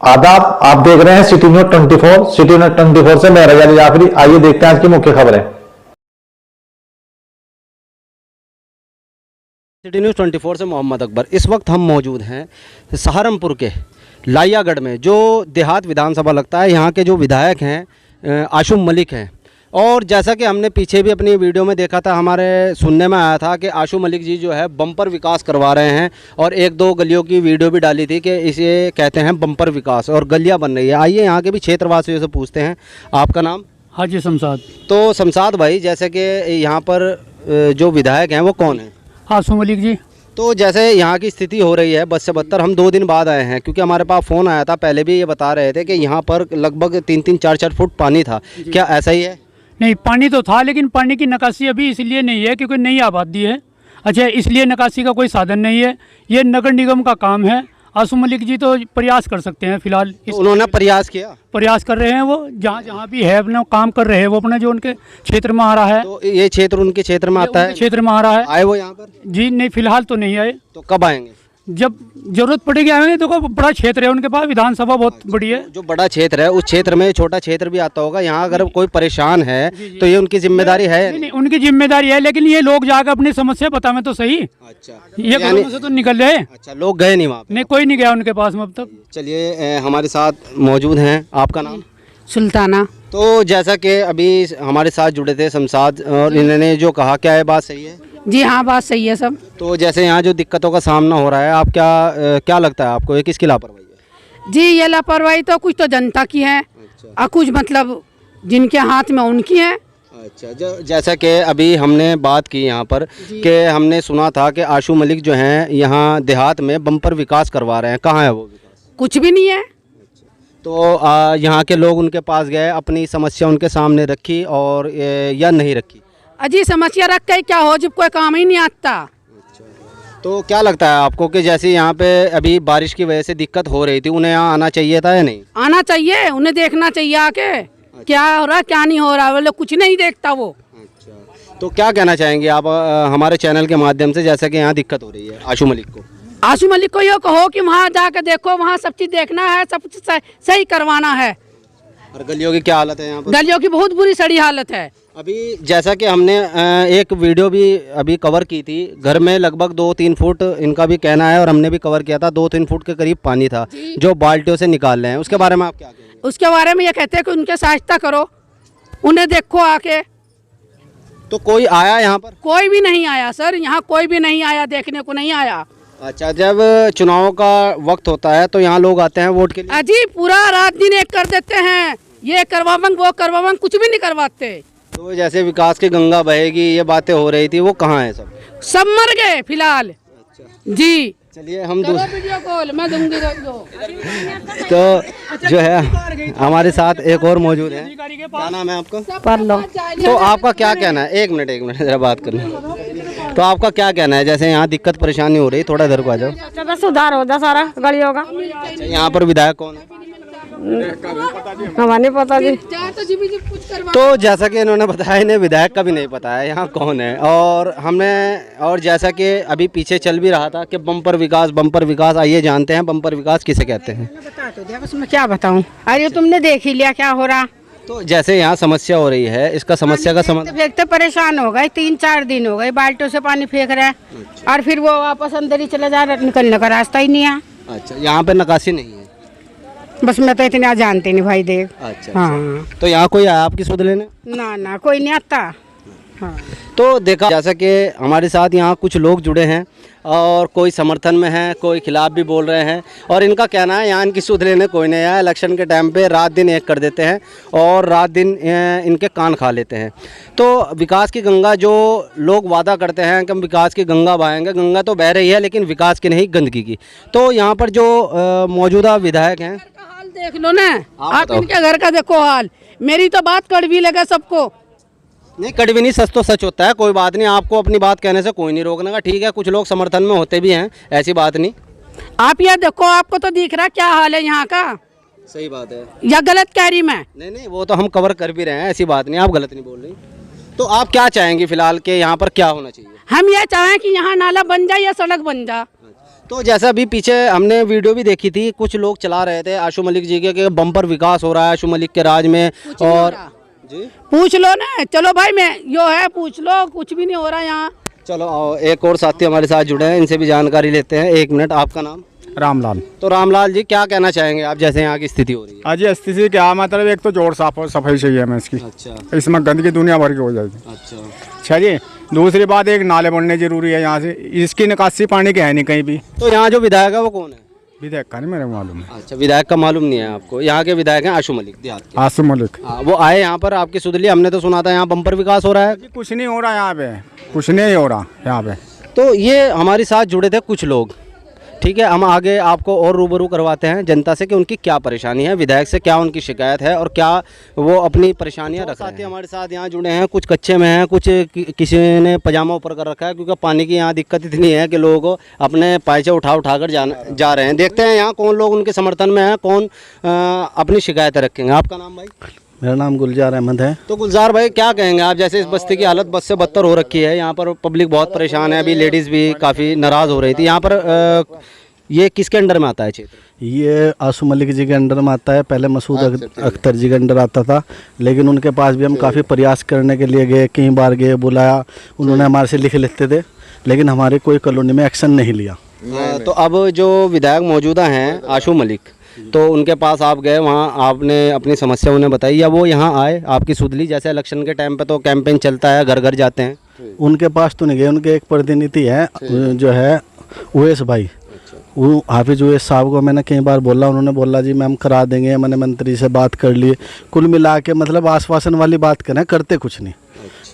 आदाब, आप देख रहे हैं सिटी न्यूज 24। सिटी न्यूज 24 से मैं रजा जाफरी। आइए देखते हैं आज की मुख्य खबरें। सिटी न्यूज 24 से मोहम्मद अकबर। इस वक्त हम मौजूद हैं सहारनपुर के लाइयागढ़ में, जो देहात विधानसभा लगता है। यहाँ के जो विधायक हैं आशुम मलिक हैं, और जैसा कि हमने पीछे भी अपनी वीडियो में देखा था, हमारे सुनने में आया था कि आशु मलिक जी जो है बम्पर विकास करवा रहे हैं, और एक दो गलियों की वीडियो भी डाली थी कि इसे कहते हैं बम्पर विकास, और गलियां बन रही है। आइए यहाँ के भी क्षेत्रवासियों से पूछते हैं। आपका नाम? हाजी शमशाद। तो शमशाद भाई, जैसे कि यहाँ पर जो विधायक हैं वो कौन है? आशु मलिक जी। तो जैसे यहाँ की स्थिति हो रही है बद से बदतर, हम 2 दिन बाद आए हैं, क्योंकि हमारे पास फ़ोन आया था, पहले भी ये बता रहे थे कि यहाँ पर लगभग 3-3, 4-4 फुट पानी था। क्या ऐसा ही है? नहीं, पानी तो था, लेकिन पानी की निकासी अभी इसलिए नहीं है क्योंकि नई आबादी है। अच्छा, इसलिए निकासी का कोई साधन नहीं है। ये नगर निगम का काम है। आशु मलिक जी तो प्रयास कर सकते हैं फिलहाल। तो उन्होंने प्रयास किया, प्रयास कर रहे हैं वो, जहाँ जहाँ भी है अपना काम कर रहे हैं वो, अपना जो उनके क्षेत्र में आ रहा है। तो ये क्षेत्र उनके क्षेत्र में आता है? क्षेत्र में आ रहा है। आए वो यहाँ पर? जी नहीं, फिलहाल तो नहीं आए। तो कब आएंगे? जब जरूरत पड़ेगी आएंगे। देखो, बड़ा क्षेत्र है उनके पास, विधानसभा बहुत बड़ी है। जो बड़ा क्षेत्र है, उस क्षेत्र में छोटा क्षेत्र भी आता होगा। यहाँ अगर कोई परेशान है तो ये उनकी जिम्मेदारी है? नहीं, उनकी जिम्मेदारी है, लेकिन ये लोग जाकर अपनी समस्या बतावें तो सही। अच्छा, ये घरों से तो निकल रहे। अच्छा, लोग गए नहीं वहाँ पे? नहीं, कोई नहीं गया उनके पास में अब तक। चलिए, हमारे साथ मौजूद हैं। आपका नाम? सुल्ताना। तो जैसा कि अभी हमारे साथ जुड़े थे शमशाद, और इन्होंने जो कहा, क्या ये बात सही है? जी हाँ, बात सही है सब। तो जैसे यहाँ जो दिक्कतों का सामना हो रहा है, आप क्या लगता है आपको, ये किसकी लापरवाही है? जी, ये लापरवाही तो कुछ तो जनता की है। अच्छा। और कुछ मतलब जिनके हाथ में उनकी है। अच्छा, जैसा कि अभी हमने बात की यहाँ पर कि हमने सुना था कि आशु मलिक जो हैं यहाँ देहात में बम्पर विकास करवा रहे हैं। कहाँ है वो विकास? कुछ भी नहीं है। तो यहाँ के लोग उनके पास गए, अपनी समस्या उनके सामने रखी और या नहीं रखी? अजी, समस्या रख के क्या हो जब कोई काम ही नहीं आता। तो क्या लगता है आपको कि जैसे यहाँ पे अभी बारिश की वजह से दिक्कत हो रही थी, उन्हें यहाँ आना चाहिए था या नहीं? आना चाहिए, उन्हें देखना चाहिए आके। क्या हो रहा क्या नहीं हो रहा, वो लोग कुछ नहीं देखता वो। अच्छा, तो क्या कहना चाहेंगे आप हमारे चैनल के माध्यम से, जैसे कि यहाँ दिक्कत हो रही है आशु मलिक को? आशु मलिक को ये कहो कि वहाँ जाकर देखो, वहाँ सब चीज़ देखना है, सब चीज़ सही करवाना है। और गलियों की क्या हालत है यहाँ पर? गलियों की बहुत बुरी सड़ी हालत है। अभी जैसा कि हमने एक वीडियो भी अभी कवर की थी, घर में लगभग 2-3 फुट इनका भी कहना है, और हमने भी कवर किया था, 2-3 फुट के करीब पानी था जो बाल्टियों से निकाल रहे हैं। उसके बारे में आप क्या कहेंगे? उसके बारे में ये कहते हैं कि उनके सहायता करो, उन्हें देखो आके। तो कोई आया यहाँ पर? कोई भी नहीं आया सर, यहाँ कोई भी नहीं आया, देखने को नहीं आया। अच्छा, जब चुनाव का वक्त होता है तो यहाँ लोग आते हैं वोट के लिए? अजी, पूरा रात दिन एक कर देते हैं, ये करवावंग वो करवावंग, कुछ भी नहीं करवाते। तो जैसे विकास की गंगा बहेगी, ये बातें हो रही थी, वो कहाँ है? सब मर गए फिलहाल। अच्छा जी, चलिए, हम वीडियो कॉल मैं दूंगी। तो जो है हमारे साथ एक और मौजूद है। क्या नाम है आपका? परलो। तो आपका क्या कहना है? एक मिनट जरा बात करना। तो आपका क्या कहना है, जैसे यहाँ दिक्कत परेशानी हो रही, थोड़ा इधर को आ जाओ। सुधार होता सारा गलियों का। अच्छा, यहाँ पर विधायक कौन है? हमें नहीं पता जी। तो जैसा कि इन्होंने बताया, इन्हें विधायक का भी नहीं पता है यहाँ कौन है। और जैसा कि अभी पीछे चल भी रहा था कि बम्पर विकास, आइए जानते हैं बम्पर विकास किसे कहते हैं। बता तो दिया, बस मैं क्या बताऊं। अरे तुमने देख ही लिया क्या हो रहा। तो जैसे यहाँ समस्या हो रही है, इसका समस्या का समाधान? फेंकते परेशान हो गए, 3-4 दिन हो गए, बाल्टियों से पानी फेंक रहे हैं। और फिर वो वापस अंदर ही चले जा रहे, निकलने का रास्ता ही नहीं है। अच्छा, यहाँ पे निकासी नहीं है? बस मैं तो इतना जानते नहीं भाई, देख। अच्छा, हाँ। तो यहाँ कोई आया आपकी सुध लेने? ना, कोई नहीं आता। हाँ। तो देखा जैसा कि हमारे साथ यहाँ कुछ लोग जुड़े हैं, और कोई समर्थन में है, कोई खिलाफ भी बोल रहे हैं, और इनका कहना है यहाँ इनकी सुध लेने कोई नहीं आया। इलेक्शन के टाइम पे रात दिन एक कर देते हैं और रात दिन इनके कान खा लेते हैं। तो विकास की गंगा जो लोग वादा करते हैं कि हम विकास की गंगा बहाएंगे, गंगा तो बह रही है लेकिन विकास की नहीं, गंदगी की। तो यहाँ पर जो मौजूदा विधायक हैं, हाल देख लो ना आप इनके घर का, देखो हाल। मेरी तो बात कड़वी लगे सबको। नहीं, कड़वी नहीं, सच तो सच होता है। कोई बात नहीं, आपको अपनी बात कहने से कोई नहीं रोकने का, ठीक है। कुछ लोग समर्थन में होते भी हैं, ऐसी बात नहीं। आप ये देखो, आपको तो दिख रहा क्या हाल है यहाँ का। सही बात है। या गलत कह रही मैं? नहीं, वो तो हम कवर कर भी रहे हैं, ऐसी बात नहीं, आप गलत नहीं बोल रही। तो आप क्या चाहेंगे फिलहाल के यहाँ पर क्या होना चाहिए? हम ये चाहें कि यहाँ नाला बन जाए या सड़क बन जाए। तो जैसा अभी पीछे हमने वीडियो भी देखी थी, कुछ लोग चला रहे थे आशु मलिक जी के कि बम्पर विकास हो रहा है आशु मलिक के राज में, और जी पूछ लो ना, चलो भाई मैं यो है पूछ लो, कुछ भी नहीं हो रहा यहाँ। चलो आओ, एक और साथी हमारे साथ जुड़े हैं, इनसे भी जानकारी लेते हैं। एक मिनट, आपका नाम? रामलाल। तो रामलाल जी क्या कहना चाहेंगे आप, जैसे यहाँ की स्थिति हो रही है? आज ये स्थिति क्या मतलब, एक तो जोड़ साफ और सफाई चाहिए हमें इसकी। अच्छा इसमें गंदगी दुनिया भर की हो जाएगी। अच्छा अच्छा जी, दूसरी बात एक नाले बनने जरूरी है यहाँ से, इसकी निकासी पानी की है नहीं कहीं भी। तो यहाँ जो विधायक है वो कौन है? विधायक का नहीं मेरे को मालूम है। अच्छा, विधायक का मालूम नहीं है आपको? यहाँ के विधायक हैं आशु मलिक देहात के। आसिफ मलिक। हाँ, वो आए यहाँ पर आपकी सुध ली, हमने तो सुना था यहाँ बम्पर विकास हो रहा है। कुछ नहीं हो रहा यहाँ पे, कुछ नहीं हो रहा यहाँ पे। तो ये हमारे साथ जुड़े थे कुछ लोग, ठीक है। हम आगे आपको और रूबरू करवाते हैं जनता से कि उनकी क्या परेशानी है, विधायक से क्या उनकी शिकायत है और क्या वो अपनी परेशानियां रख रहे हैं। हमारे साथ यहाँ जुड़े हैं, कुछ कच्चे में हैं, कुछ किसी ने पजामा ऊपर कर रखा है, क्योंकि पानी की यहाँ दिक्कत इतनी है कि लोगों को अपने पायचे उठा कर जा रहे हैं। देखते हैं यहाँ कौन लोग उनके समर्थन में हैं, कौन अपनी शिकायतें रखेंगे। आपका नाम भाई? मेरा नाम गुलजार अहमद है। तो गुलजार भाई क्या कहेंगे आप, जैसे इस बस्ती की हालत बस से बदतर हो रखी है, यहाँ पर पब्लिक बहुत परेशान है, अभी लेडीज़ भी काफ़ी नाराज़ हो रही थी। यहाँ पर ये किसके अंडर में आता है क्षेत्र? ये आशु मलिक जी के अंडर में आता है। पहले मसूद अख्तर जी के अंडर आता था, लेकिन उनके पास भी हम काफ़ी प्रयास करने के लिए गए, कई बार गए, बुलाया, उन्होंने हमारे से लिख लेते थे, लेकिन हमारी कोई कॉलोनी में एक्शन नहीं लिया। तो अब जो विधायक मौजूदा हैं आशु मलिक, तो उनके पास आप गए, वहाँ आपने अपनी समस्या उन्हें बताई या वो यहाँ आए आपकी सुध ली? जैसे इलेक्शन के टाइम पे तो कैंपेन चलता है, घर घर जाते हैं। उनके पास तो नहीं गए, उनके एक प्रतिनिधि है जो है उवैस भाई, वो हाफिज उवैस साहब को मैंने कई बार बोला, उन्होंने बोला जी मैम करा देंगे, मैंने मंत्री से बात कर ली। कुल मिला के मतलब आश्वासन वाली बात करें, करते कुछ नहीं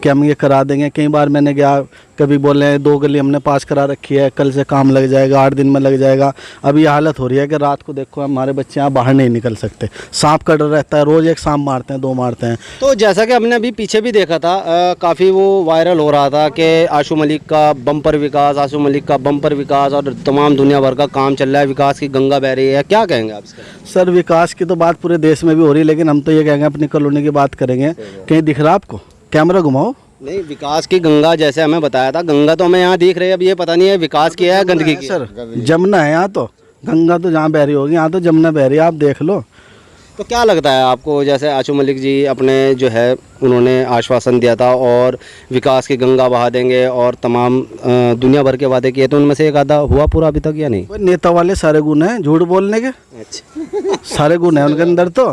कि हम ये करा देंगे। कई बार मैंने गया, कभी बोले 2 गली हमने पास करा रखी है, कल से काम लग जाएगा, 8 दिन में लग जाएगा। अब ये हालत हो रही है कि रात को देखो हमारे बच्चे यहाँ बाहर नहीं निकल सकते, सांप का डर रहता है, रोज़ एक सांप मारते हैं, 2 मारते हैं। तो जैसा कि हमने अभी पीछे भी देखा था, काफ़ी वो वायरल हो रहा था कि आशु मलिक का बम्पर विकास, आशु मलिक का बम्पर विकास, और तमाम दुनिया भर का काम चल रहा है, विकास की गंगा बह रही है। क्या कहेंगे आप इसका? सर विकास की तो बात पूरे देश में भी हो रही है, लेकिन हम तो ये कहेंगे अपनी कॉलोनी की बात करेंगे। कहीं दिख रहा आपको? कैमरा घुमाओ। नहीं, विकास की गंगा जैसे हमें बताया था, गंगा तो हमें यहाँ दिख रही है, अब ये पता नहीं है विकास किया है गंदगी की। सर जमुना है यहाँ, तो गंगा तो जहाँ बह रही होगी, यहाँ तो जमुना बह रही है, आप देख लो। तो क्या लगता है आपको, जैसे आशु मलिक जी अपने जो है उन्होंने आश्वासन दिया था और विकास की गंगा बहा देंगे और तमाम दुनिया भर के वादे किए, तो उनमें से एक आधा हुआ पूरा अभी तक या नहीं? नेता वाले सारे गुण हैं झूठ बोलने के। अच्छा सारे गुण हैं उनके अंदर। तो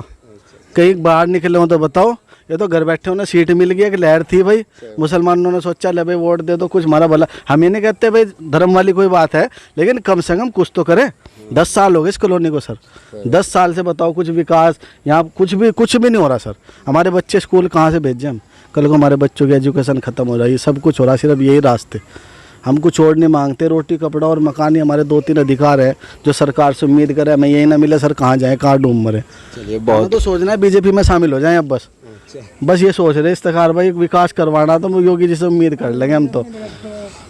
कहीं बाहर निकले हो तो बताओ, ये तो घर बैठे उन्हें सीट मिल गई, एक लहर थी भाई, मुसलमानों ने सोचा ले भाई वोट दे दो, कुछ हमारा भला। हम ये नहीं कहते भाई धर्म वाली कोई बात है, लेकिन कम से कम कुछ तो करें। 10 साल हो गए इस कॉलोनी को सर, 10 साल से बताओ कुछ विकास यहाँ कुछ भी नहीं हो रहा सर। हमारे बच्चे स्कूल कहाँ से भेजें हम? कल को हमारे बच्चों की एजुकेशन ख़त्म हो रही है, सब कुछ हो रहा है, सिर्फ यही रास्ते। हम कुछ और नहीं मांगते, रोटी कपड़ा और मकान ही हमारे 2-3 अधिकार है जो सरकार से उम्मीद करे। हमें यही ना मिले सर, कहाँ जाएँ, कहाँ डूब मरे। चलिए, बहुत तो सोचना है बीजेपी में शामिल हो जाएं अब बस। बस ये सोच रहे इफ्तिखार भाई विकास करवाना, तो योगी जी से उम्मीद कर लेंगे हम तो।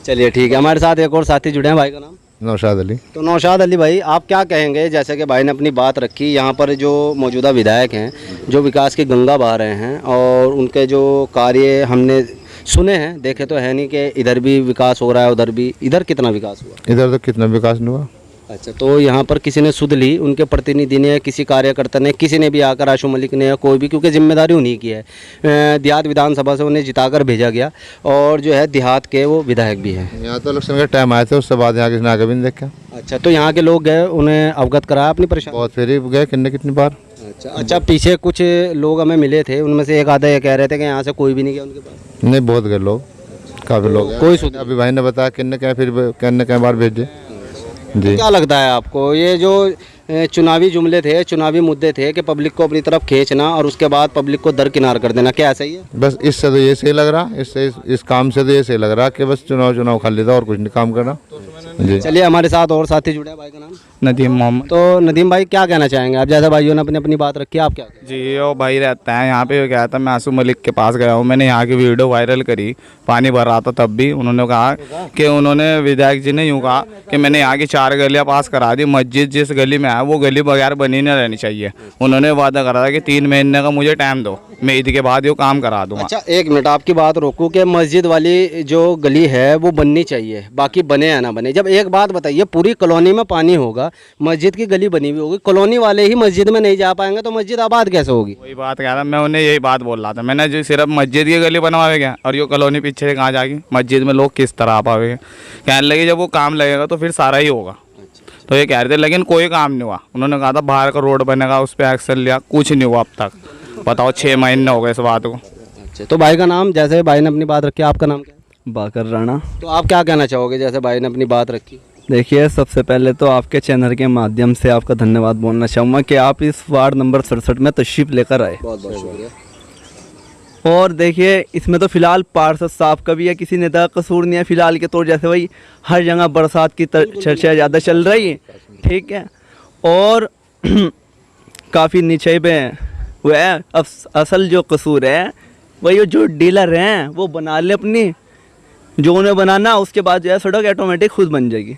चलिए ठीक है, हमारे साथ एक और साथी जुड़े हैं, भाई का नाम? नौशाद अली। तो नौशाद अली भाई, आप क्या कहेंगे, जैसे कि भाई ने अपनी बात रखी, यहाँ पर जो मौजूदा विधायक हैं जो विकास की गंगा बहा रहे हैं और उनके जो कार्य हमने सुने हैं, देखे तो है नहीं कि इधर भी विकास हो रहा है, उधर भी। इधर कितना विकास हुआ? इधर तो कितना विकास नहीं हुआ। अच्छा, तो यहाँ पर किसी ने सुध ली, उनके प्रतिनिधि ने, किसी कार्यकर्ता ने, किसी ने भी आकर, आशु मलिक ने या कोई भी, क्योंकि जिम्मेदारी उन्हीं की है। देहात विधानसभा से उन्हें जिताकर भेजा गया और जो है देहात के वो विधायक भी हैं। यहाँ तो इलेक्शन के टाइम आए थे, उसके बाद यहाँ किसी ने आगे भी नहीं देखा। अच्छा, तो यहाँ के लोग गए, उन्हें अवगत कराया अपनी परेशानी? बहुत फेरी गए, कितनी बार। अच्छा, पीछे कुछ लोग हमें मिले थे, उनमें से एक आधा ये कह रहे थे कि यहाँ से कोई भी नहीं गया उनके पास? नहीं, बहुत गए लोग, काफ़ी लोग। कोई सुध? अभी भाई ने बताया किन्ने कहीं, फिर किन्ने कहीं बार भेजे जी। क्या लगता है आपको, ये जो चुनावी जुमले थे, चुनावी मुद्दे थे कि पब्लिक को अपनी तरफ खींचना और उसके बाद पब्लिक को दरकिनार कर देना, क्या सही है? बस इससे तो ये सही लग रहा, इससे इस काम से तो ये सही लग रहा कि बस चुनाव खाली था और कुछ नहीं काम करना जी। चलिए, हमारे साथ और साथी जुड़े हैं, भाई का नाम? नदीम मोहम्मद। तो नदीम भाई क्या कहना चाहेंगे आप? जैसे भाइयों ने अपनी अपनी बात रखी, आप क्या कहेंगे? जी वो भाई रहता है यहाँ पे। वो क्या था, मैं आसू मलिक के पास गया हूँ, मैंने यहाँ की वीडियो वायरल करी, पानी भर रहा था तब भी। उन्होंने कहा कि उन्होंने विधायक जी ने यूँ कहा कि मैंने यहाँ की 4 गलियाँ पास करा दी, मस्जिद जिस गली में है वो गली बगैर बनी नहीं रहनी चाहिए। उन्होंने वादा करा था कि 3 महीने का मुझे टाइम दो, मैं ईद के बाद ये काम करा दूँगा। अच्छा एक मिनट आपकी बात रोकूं कि मस्जिद वाली जो गली है वो बननी चाहिए, बाकी बने या ना बने। जब एक बात बताइए, पूरी कॉलोनी में पानी होगा, मस्जिद की गली बनी हुई होगी, कॉलोनी वाले ही मस्जिद में नहीं जा पाएंगे तो मस्जिद आबाद कैसे होगी? वही बात कह रहा, मैं उन्हें यही बात बोल रहा था। मैंने जो सिर्फ मस्जिद की गली बनवाएगा और ये कॉलोनी पीछे से कहाँ जाएगी, मस्जिद में लोग किस तरह आ पाएंगे। कहने लगे जब वो काम लगेगा तो फिर सारा ही होगा। तो ये कह रहे थे, लेकिन कोई काम नहीं हुआ। उन्होंने कहा था बाहर का रोड बनेगा, उस पर एक्शन लिया, कुछ नहीं हुआ अब तक। बताओ 6 महीने हो गए इस बात को। अच्छा तो भाई का नाम, जैसे भाई ने अपनी बात रखी, आपका नाम क्या है? बाकर राणा। तो आप क्या कहना चाहोगे जैसे भाई ने अपनी बात रखी? देखिए सबसे पहले तो आपके चैनल के माध्यम से आपका धन्यवाद बोलना चाहूँगा कि आप इस वार्ड नंबर 67 में तशरीफ लेकर आए। बहुत बहुत शुक्रिया। और देखिए इसमें तो फिलहाल पार्षद साहब का भी है, किसी नेता का कसूर नहीं है फिलहाल के तौर। जैसे भाई हर जगह बरसात की चर्चा ज़्यादा चल रही है, ठीक है, और काफ़ी नीचे पे वो है। अब असल जो कसूर है वही जो डीलर हैं वो बना ले अपनी, जो उन्हें बनाना, उसके बाद जो है सड़क ऑटोमेटिक खुद बन जाएगी।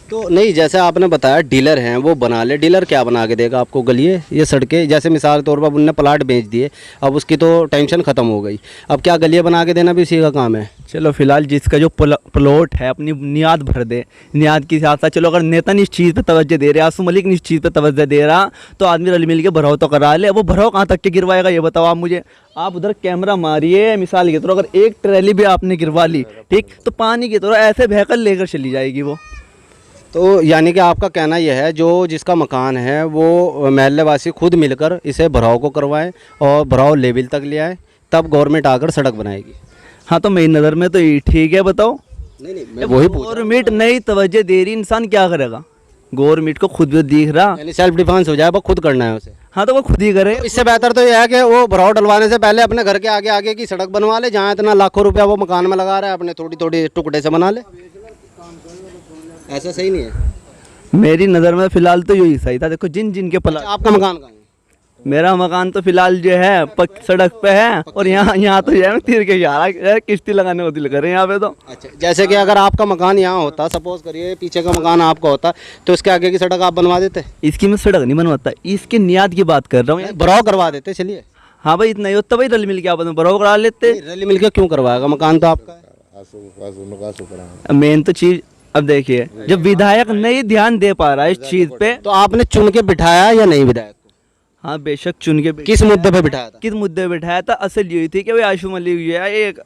तो नहीं, जैसे आपने बताया डीलर हैं वो बना ले, डीलर क्या बना के देगा आपको? गलिए ये सड़कें, जैसे मिसाल के तौर पर उनने प्लाट बेच दिए, अब उसकी तो टेंशन ख़त्म हो गई, अब क्या गलियाँ बना के देना भी इसी का काम है? चलो फिलहाल जिसका जो प्लॉट है अपनी नियाद भर दे, नियाद के साथ साथ चलो अगर नेता इस चीज़ पे तवज्जो दे रहा, आसू मलिक इस चीज़ पे तवज्जो दे रहा, तो आदमी रल मिल के भराव तो करा ले। वो भराव कहाँ तक के गिरवाएगा ये बताओ आप मुझे। आप उधर कैमरा मारिए, मिसाल की तरह अगर एक ट्रैली भी आपने गिरवा ली, ठीक, तो पानी की तरह ऐसे बहकर लेकर चली जाएगी वो। तो यानी कि आपका कहना यह है जो जिसका मकान है वो महल्ले वासी खुद मिलकर इसे भराव को करवाएं और भराव लेवल तक ले आए, तब गवर्नमेंट आकर सड़क बनाएगी। हाँ तो मेरी नज़र में तो ये ठीक है, बताओ। नहीं मैं वही पूछ रहा हूं। गवर्नमेंट नई तवज्जो दे रही, इंसान क्या करेगा? गवर्नमेंट को खुद भी दिख रहा, यानी सेल्फ डिफेंस हो जाए, वो खुद करना है उसे। हाँ तो वो खुद ही करे। इससे बेहतर तो यह है कि वो भराव डलवाने से पहले अपने घर के आगे आगे की सड़क बनवा ले, जहाँ इतना लाखों रुपया वो मकान में लगा रहा है, अपने थोड़ी थोड़ी टुकड़े से बना ले। ऐसा सही नहीं है? मेरी नज़र में फिलहाल तो यही सही था। देखो जिन जिन के आपका मकान कहाँ है? मेरा मकान तो फिलहाल जो है सड़क पे है, और यहाँ तो जो है तीर के यार किश्ती लगाने को दिल कर रहे हैं यहाँ पे तो। अच्छा जैसे कि अगर आपका मकान यहाँ होता, सपोज करिए पीछे का मकान आपका होता, तो इसके आगे की सड़क आप बनवा देते? इसकी मैं सड़क नहीं बनवाता, इसके नियाद की बात कर रहा हूँ। भराव करवा देते। चलिए हाँ भाई इतना ही होता भाई, रल मिल के आप भराव करा लेते। रल मिल के क्यों करवाएगा, मकान तो आपका है। मेन तो चीज़ अब देखिए, जब विधायक नहीं ध्यान दे पा रहा है इस चीज़ पे, तो आपने चुन के बिठाया या नहीं विधायक? हाँ बेशक चुन के। किस मुद्दे पे बिठाया था? किस मुद्दे पे बिठाया था? असल यही थी कि भाई आशू मलिक जो है एक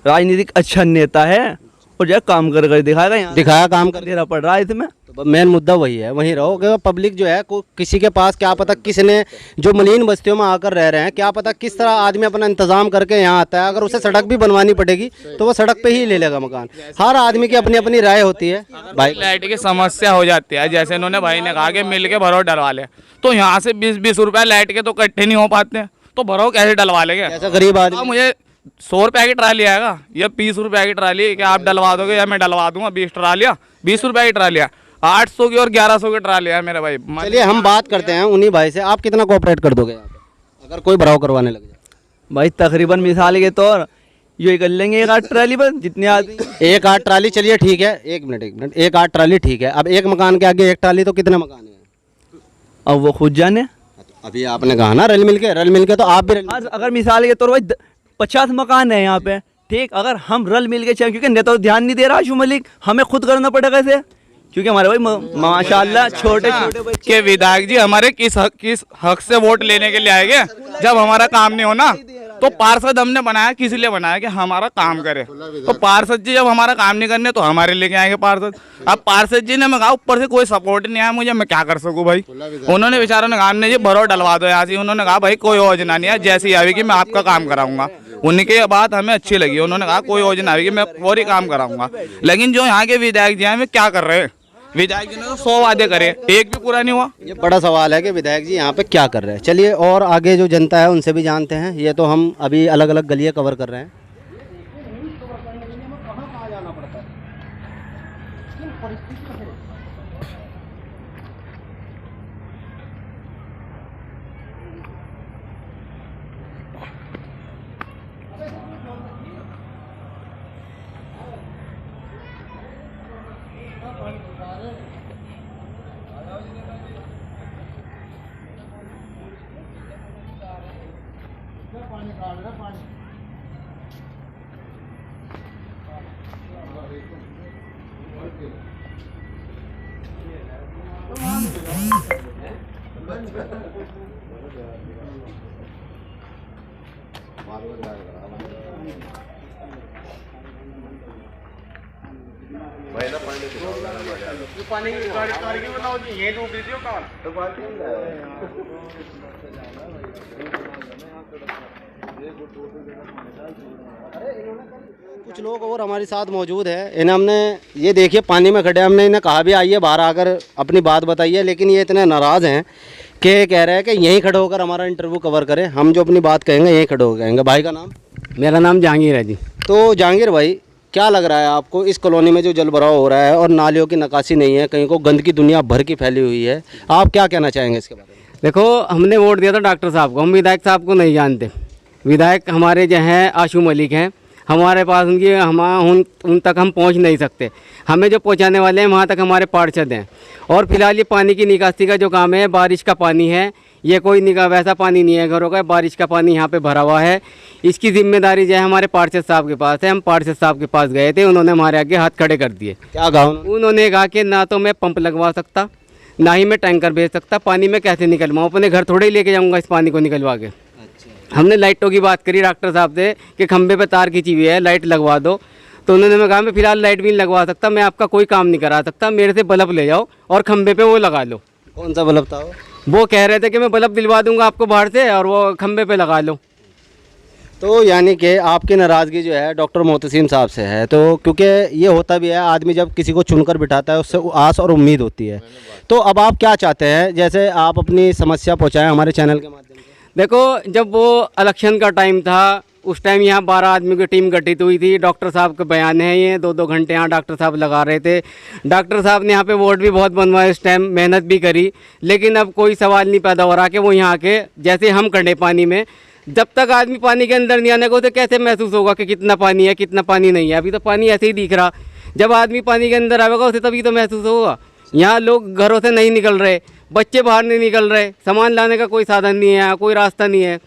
राजनीतिक अच्छा नेता है और जो है काम कर कर दिखाएगा, यहाँ दिखाया काम कर देना पड़ रहा है इसमें। तो मेन मुद्दा वही है, वहीं रहो कि पब्लिक जो है किसी के पास क्या पता किसने जो मलिन बस्तियों में आकर रह रहे हैं, क्या पता किस तरह आदमी अपना इंतजाम करके यहाँ आता है। अगर उसे सड़क भी बनवानी पड़ेगी तो वो सड़क पे ही ले लेगा मकान। हर आदमी की अपनी अपनी राय होती है। भाई लाइट की समस्या हो जाती है, जैसे इन्होंने भाई ने कहा कि मिल के भराव डलवा ले, तो यहाँ से 20-20 रुपये लाइट के तो इकट्ठे नहीं हो पाते, तो भराव कैसे डलवा लेंगे? ऐसा गरीब आदमी मुझे 100 रुपये की ट्राली आएगा या 20 रुपये की ट्राली, क्या आप डलवा दोगे या मैं डलवा दूंगा? 20 ट्रालियाँ 20 रुपये की ट्रालियाँ, 800 की और 1100 की ट्राली है मेरे भाई। चलिए हम बात करते हैं उन्हीं भाई से, आप कितना कोऑपरेट कर दोगे यहाँ पे अगर कोई भराव करवाने लग जाए? भाई तकरीबन मिसाल के तौर ये कर लेंगे 1-8 ट्राली पर जितने आदमी। 1-8 ट्राली, चलिए ठीक है, एक मिनट 1-8 ट्राली ठीक है। अब एक मकान के आगे एक ट्राली, तो कितने मकान है? अब वो खुद जाने। अभी आपने कहा ना रल मिल के, तो आप भी अगर मिसाल के तौर पर 50 मकान है यहाँ पे, ठीक, अगर हम रल मिल के चले, क्योंकि नेता तो ध्यान नहीं दे रहा आशू मलिक, हमें खुद करना पड़ेगा इसे, क्योंकि हमारे भाई माशाल्लाह छोटे छोटे बच्चे के विधायक जी हमारे किस हक से वोट लेने के लिए आएंगे जब हमारा काम नहीं होना? तो पार्षद हमने बनाया किस लिए बनाया? कि हमारा काम करे। तो पार्षद जी जब हमारा काम नहीं करने तो हमारे लेके आएंगे पार्षद। अब पार्षद जी ने कहा ऊपर से कोई सपोर्ट नहीं आया मुझे, मैं क्या कर सकूं भाई? उन्होंने बेचारों ने कहा हमने जी भराव डलवा दो यहाँ से। उन्होंने कहा भाई कोई योजना नहीं है, जैसी आएगी मैं आपका काम कराऊंगा। उनकी बात हमें अच्छी लगी, उन्होंने कहा कोई योजना आएगी मैं फौरी काम कराऊंगा। लेकिन जो यहाँ के विधायक जी हैं वे क्या कर रहे हैं? विधायक जी ने तो 100 वादे करे, एक भी पूरा नहीं हुआ। ये बड़ा सवाल है कि विधायक जी यहाँ पे क्या कर रहे हैं। चलिए और आगे जो जनता है उनसे भी जानते हैं। ये तो हम अभी अलग अलग गलियाँ कवर कर रहे हैं। कुछ लोग और हमारे साथ मौजूद है, इन्हें हमने ये देखिए पानी में खड़े, हमने इन्हें कहा भी आइए बाहर आकर अपनी बात बताइए, लेकिन ये इतने नाराज़ हैं कि कह रहे हैं कि यहीं खड़े होकर हमारा इंटरव्यू कवर करें। हम जो अपनी बात कहेंगे यहीं खड़े होकर कहेंगे। भाई का नाम? मेरा नाम जहांगीर है जी। तो जहांगीर भाई, क्या लग रहा है आपको इस कॉलोनी में जो जल भराव हो रहा है और नालियों की निकासी नहीं है, कहीं को गंदगी दुनिया भर की फैली हुई है, आप क्या कहना चाहेंगे इसके बारे में? देखो, हमने वोट दिया था डॉक्टर साहब को, हम विधायक साहब को नहीं जानते। विधायक हमारे जो हैं आशू मलिक हैं, हमारे पास उन तक हम पहुंच नहीं सकते। हमें जो पहुंचाने वाले हैं वहां तक हमारे पार्षद हैं। और फिलहाल ये पानी की निकासी का जो काम है, बारिश का पानी है, ये कोई वैसा पानी नहीं है घरों का, बारिश का पानी यहाँ पे भरा हुआ है। इसकी जिम्मेदारी जो है हमारे पार्षद साहब के पास है। हम पार्षद साहब के पास गए थे, उन्होंने हमारे आगे हाथ खड़े कर दिए। क्या कहा उन्होंने कहा कि ना तो मैं पंप लगवा सकता, ना ही मैं टैंकर भेज सकता, पानी में कैसे निकलवाऊँ, अपने घर थोड़े ही लेके जाऊँगा इस पानी को निकलवा के। हमने लाइटों की बात करी डॉक्टर साहब से कि खंबे पे तार खींची हुई है, लाइट लगवा दो। तो उन्होंने कहा मैं फिलहाल लाइट भी नहीं लगवा सकता, मैं आपका कोई काम नहीं करा सकता, मेरे से बल्ब ले जाओ और खंबे पे वो लगा लो। कौन सा बल्ब था वो कह रहे थे कि मैं बल्ब दिलवा दूंगा आपको बाहर से और वो खंबे पे लगा लो। तो यानी कि आपकी नाराज़गी जो है डॉक्टर मोहतसिम साहब से है। तो क्योंकि ये होता भी है, आदमी जब किसी को चुनकर बिठाता है उससे आस और उम्मीद होती है। तो अब आप क्या चाहते हैं, जैसे आप अपनी समस्या पहुँचाएँ हमारे चैनल के माध्यम से? देखो, जब वो इलेक्शन का टाइम था, उस टाइम यहाँ 12 आदमी की टीम गठित हुई थी। डॉक्टर साहब के बयान है, ये 2-2 घंटे यहाँ डॉक्टर साहब लगा रहे थे। डॉक्टर साहब ने यहाँ पे वोट भी बहुत बनवाए, इस टाइम मेहनत भी करी, लेकिन अब कोई सवाल नहीं पैदा हो रहा कि वो यहाँ के जैसे हम खड़े पानी में। जब तक आदमी पानी के अंदर नहीं आने को तो कैसे महसूस होगा कि कितना पानी है कितना पानी नहीं है। अभी तो पानी ऐसे ही दिख रहा, जब आदमी पानी के अंदर आएगा उसे तभी तो महसूस होगा। यहाँ लोग घरों से नहीं निकल रहे, बच्चे बाहर नहीं निकल रहे, सामान लाने का कोई साधन नहीं है, कोई रास्ता नहीं है।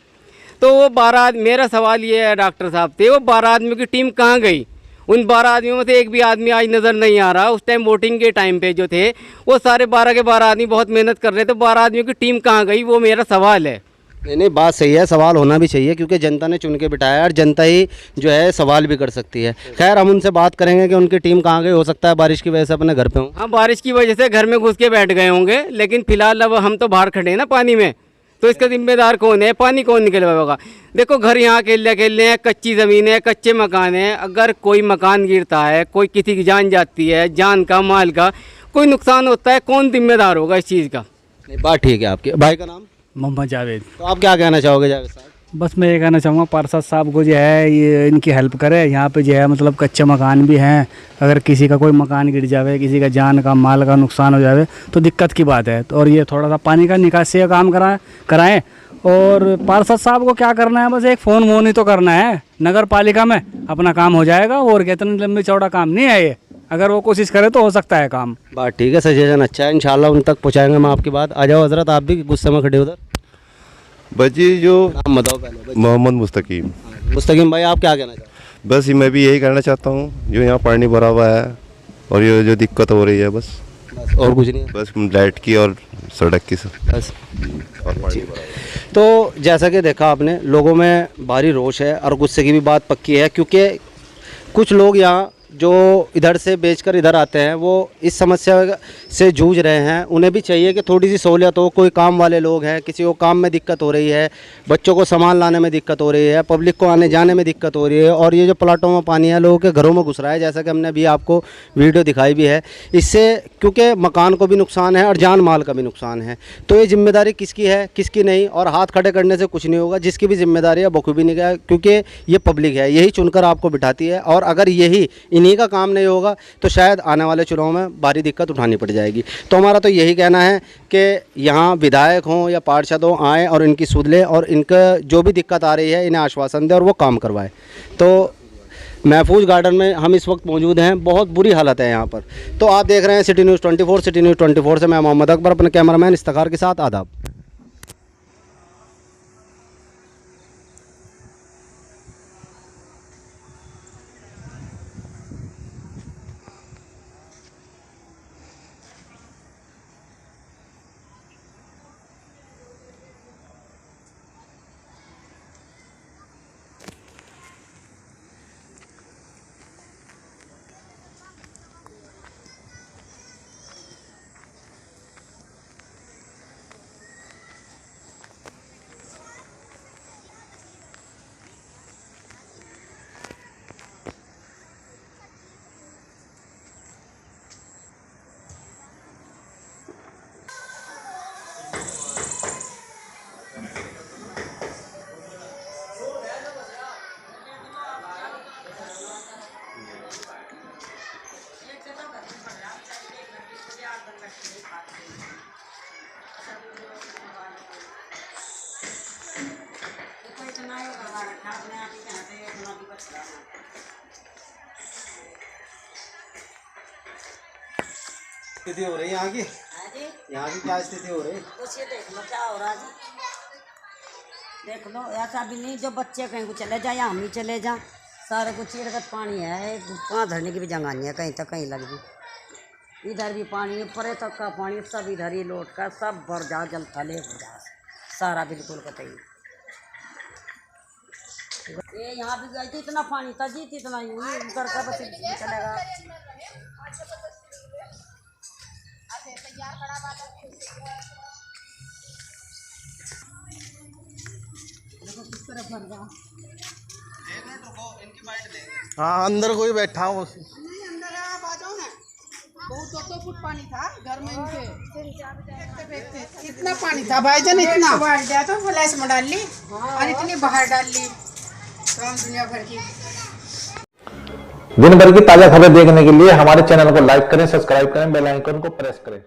तो वो 12 मेरा सवाल ये है डॉक्टर साहब से, वो 12 आदमियों की टीम कहाँ गई? उन 12 आदमियों में से एक भी आदमी आज नज़र नहीं आ रहा। उस टाइम वोटिंग के टाइम पे जो थे वो सारे 12 के 12 आदमी बहुत मेहनत कर रहे थे। 12 आदमियों की टीम कहाँ गई, वो मेरा सवाल है। नहीं, बात सही है, सवाल होना भी चाहिए क्योंकि जनता ने चुन के बिठाया और जनता ही जो है सवाल भी कर सकती है। खैर, हम उनसे बात करेंगे कि उनकी टीम कहाँ गई। हो सकता है बारिश की वजह से अपने घर पे हों। हाँ, बारिश की वजह से घर में घुस के बैठ गए होंगे, लेकिन फिलहाल अब हम तो बाहर खड़े हैं ना पानी में, तो इसका जिम्मेदार कौन है? पानी कौन निकलवाएगा? देखो, घर यहाँ खेलने हैं, कच्ची ज़मीन है, कच्चे मकान हैं। अगर कोई मकान गिरता है, कोई किसी की जान जाती है, जान का माल का कोई नुकसान होता है, कौन जिम्मेदार होगा इस चीज़ का? नहीं, बात ठीक है आपकी। भाई का नाम? मोहम्मद जावेद। तो आप क्या कहना चाहोगे जावेद साहब? बस मैं ये कहना चाहूँगा पार्षद साहब को जो है ये इनकी हेल्प करे। यहाँ पे जो है मतलब कच्चे मकान भी हैं, अगर किसी का कोई मकान गिर जावे, किसी का जान का माल का नुकसान हो जावे तो दिक्कत की बात है। तो और ये थोड़ा सा पानी का निकासी का काम कराएं। और पार्षद साहब को क्या करना है, बस एक फ़ोन ही तो करना है नगर पालिका में, अपना काम हो जाएगा। और इतना लंबी चौड़ा काम नहीं है ये, अगर वो कोशिश करे तो हो सकता है काम। बात ठीक है, सजेशन अच्छा है, इंशाल्लाह उन तक पहुँचाएंगे हम आपकी बात। आ जाओ हजरत, आप भी गुस्से में खड़े उधर। बजी जो नाम बताओ पहले। मोहम्मद मुस्तकीम। मुस्तकीम भाई, आप क्या कहना चाहते हैं? बस मैं भी यही कहना चाहता हूँ, जो यहाँ पानी भरा हुआ है और ये जो दिक्कत हो रही है, बस और कुछ नहीं है, बस लाइट की और सड़क की बस और पानी भरा हुआ है। तो जैसा कि देखा आपने, लोगों में भारी रोष है और गुस्से की भी बात पक्की है, क्योंकि कुछ लोग यहाँ जो इधर से बेचकर इधर आते हैं वो इस समस्या से जूझ रहे हैं। उन्हें भी चाहिए कि थोड़ी सी सहूलियत हो। कोई काम वाले लोग हैं, किसी को काम में दिक्कत हो रही है, बच्चों को सामान लाने में दिक्कत हो रही है, पब्लिक को आने जाने में दिक्कत हो रही है, और ये जो प्लाटों में पानी है लोगों के घरों में घुस रहा है, जैसा कि हमने अभी आपको वीडियो दिखाई भी है। इससे क्योंकि मकान को भी नुकसान है और जान माल का भी नुकसान है। तो ये जिम्मेदारी किसकी है किसकी नहीं, और हाथ खड़े करने से कुछ नहीं होगा। जिसकी भी जिम्मेदारी है बखूबी नहीं है, क्योंकि ये पब्लिक है, यही चुनकर आपको बिठाती है। और अगर यही इन्हीं का काम नहीं होगा तो शायद आने वाले चुनाव में भारी दिक्कत उठानी पड़ जाएगी। तो हमारा तो यही कहना है कि यहाँ विधायक हों या पार्षद हों, आएँ और इनकी सुध लें और इनका जो भी दिक्कत आ रही है इन्हें आश्वासन दें और वो काम करवाएं। तो महफूज गार्डन में हम इस वक्त मौजूद हैं। बहुत बुरी हालत है यहाँ पर। तो आप देख रहे हैं सिटी न्यूज़ 24। सिटी न्यूज़ 24 से मैं मोहम्मद अकबर अपने कैमरामैन इफ्तिखार के साथ आदाब। स्थिति हो रही है यहाँ की क्या स्थिति हो रही है? कुछ ये देख लो क्या हो रहा है। देख लो ऐसा भी नहीं जो बच्चे कहीं को चले जाए या हम ही चले जाएं, सारे कुछ चिरगत पानी है, कहाँ धरने की भी जगह नहीं है, कहीं तक कहीं लग गई। इधर भी पानी है, परे तक का पानी, सब इधर ही लौट कर सब भर जा, जल थले हो जा सारा बिल्कुल कतई। ये यहाँ भी गई थी, इतना पानी था जी, इतना यूँ ही उतर का बस चलेगा। हाँ अंदर कोई बैठा हो। अंदर आप आ जाओ ना। बहुत 2 फुट पानी था घर में इनके। इतना पानी था भाईजान, इतना बाहर दिया तो फ्लैश में डाल ली और इतनी बाहर डाल ली काम दुनिया भर की। दिन भर की ताजा खबर देखने के लिए हमारे चैनल को लाइक करें, सब्सक्राइब करें, बेल आइकन को प्रेस करें।